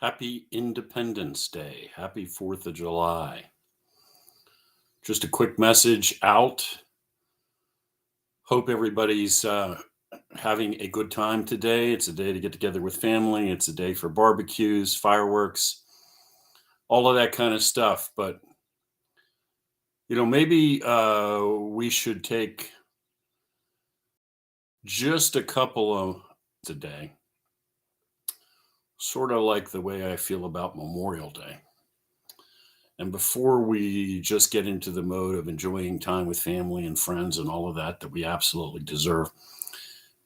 Happy Independence Day. Happy 4th of July. Just a quick message out. Hope everybody's having a good time today. It's a day to get together with family. It's a day for barbecues, fireworks, all of that kind of stuff. But, maybe we should take just a couple of today, sort of like the way I feel about Memorial Day. And before we just get into the mode of enjoying time with family and friends and all of that we absolutely deserve,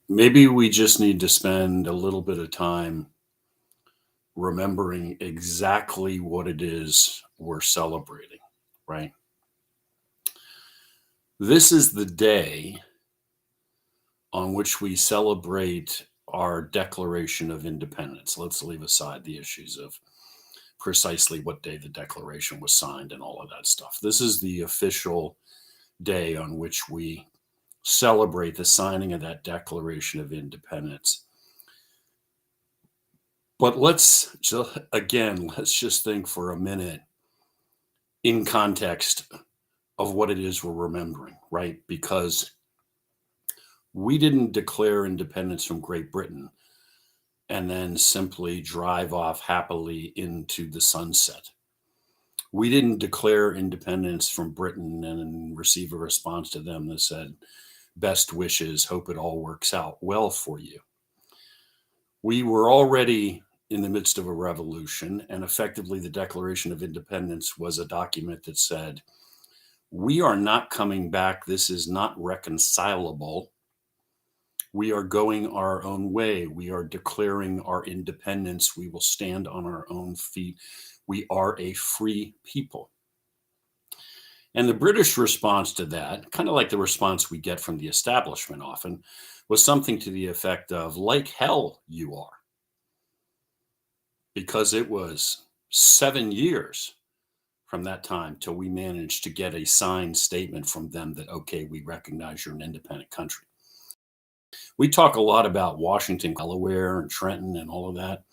maybe we just need to spend a little bit of time remembering exactly what it is we're celebrating, right? This is the day on which we celebrate our Declaration of Independence. Let's leave aside the issues of precisely what day the Declaration was signed and all of that stuff. This is the official day on which we celebrate the signing of that Declaration of Independence. But let's just think for a minute in context of what it is we're remembering, right? Because we didn't declare independence from Great Britain and then simply drive off happily into the sunset. We didn't declare independence from Britain and receive a response to them that said, best wishes, hope it all works out well for you. We were already in the midst of a revolution, and effectively the Declaration of Independence was a document that said, we are not coming back. This is not reconcilable. We are going our own way. We are declaring our independence. We will stand on our own feet. We are a free people. And the British response to that, kind of like the response we get from the establishment often, was something to the effect of, like hell you are. Because it was 7 years from that time till we managed to get a signed statement from them that, okay, we recognize you're an independent country. We talk a lot about Washington, Delaware, and Trenton and all of that.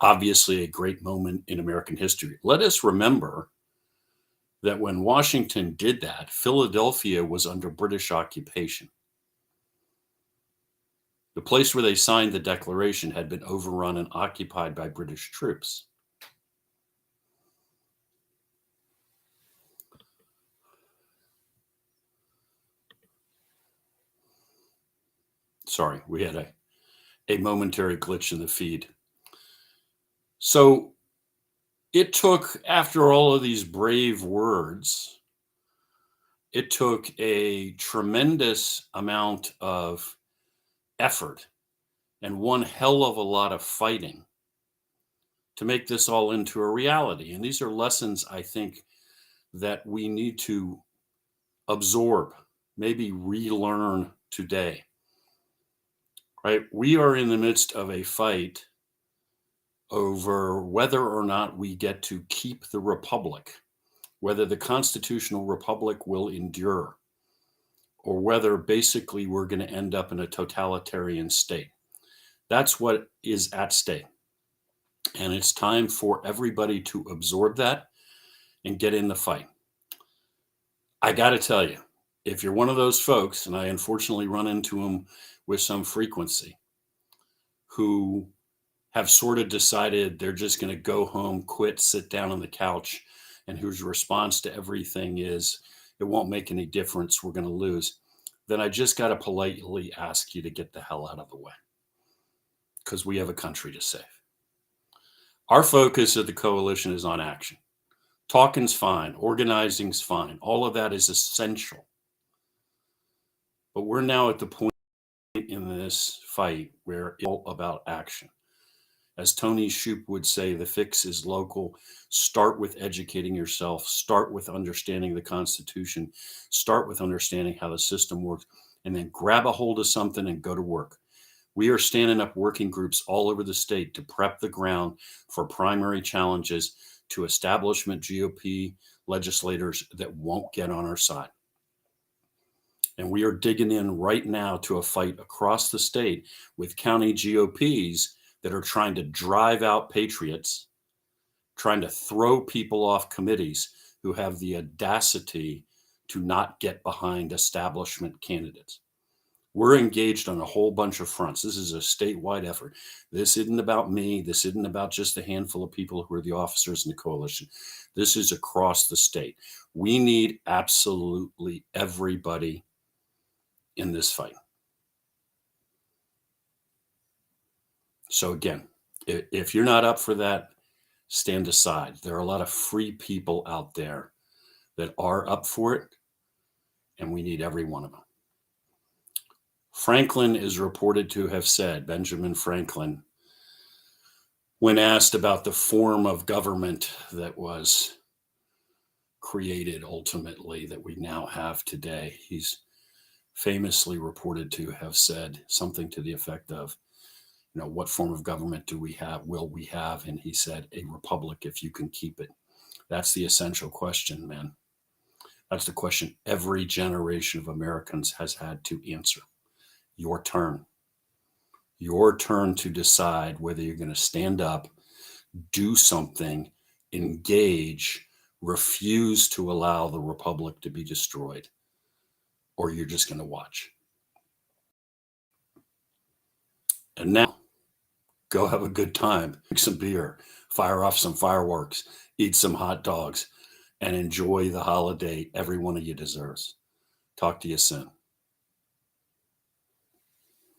Obviously, a great moment in American history. Let us remember that when Washington did that, Philadelphia was under British occupation. The place where they signed the Declaration had been overrun and occupied by British troops. Sorry, we had a momentary glitch in the feed. So it took, after all of these brave words, it took a tremendous amount of effort and one hell of a lot of fighting to make this all into a reality. And these are lessons, I think, that we need to absorb, maybe relearn today. Right? We are in the midst of a fight over whether or not we get to keep the republic, whether the constitutional republic will endure, or whether basically we're going to end up in a totalitarian state. That's what is at stake. And it's time for everybody to absorb that and get in the fight. I got to tell you, if you're one of those folks, and I unfortunately run into them with some frequency, who have sort of decided they're just going to go home, quit, sit down on the couch, and whose response to everything is, it won't make any difference, we're going to lose, then I just got to politely ask you to get the hell out of the way, because we have a country to save. Our focus at the coalition is on action. Talking's fine, organizing's fine, all of that is essential. But we're now at the point in this fight where it's all about action. As Tony Shoup would say, the fix is local. Start with educating yourself. Start with understanding the Constitution. Start with understanding how the system works. And then grab a hold of something and go to work. We are standing up working groups all over the state to prep the ground for primary challenges to establishment GOP legislators that won't get on our side. And we are digging in right now to a fight across the state with county GOPs that are trying to drive out patriots, trying to throw people off committees who have the audacity to not get behind establishment candidates. We're engaged on a whole bunch of fronts. This is a statewide effort. This isn't about me. This isn't about just a handful of people who are the officers in the coalition. This is across the state. We need absolutely everybody in this fight. So again, if you're not up for that, stand aside. There are a lot of free people out there that are up for it, and we need every one of them. Franklin is reported to have said, Benjamin Franklin, when asked about the form of government that was created ultimately that we now have today, he's famously reported to have said something to the effect of, what form of government do we have, will we have? And he said, a republic if you can keep it. That's the essential question, man. That's the question every generation of Americans has had to answer. Your turn. Your turn to decide whether you're going to stand up, do something, engage, refuse to allow the republic to be destroyed, or you're just going to watch. And now, go have a good time, drink some beer, fire off some fireworks, eat some hot dogs, and enjoy the holiday every one of you deserves. Talk to you soon.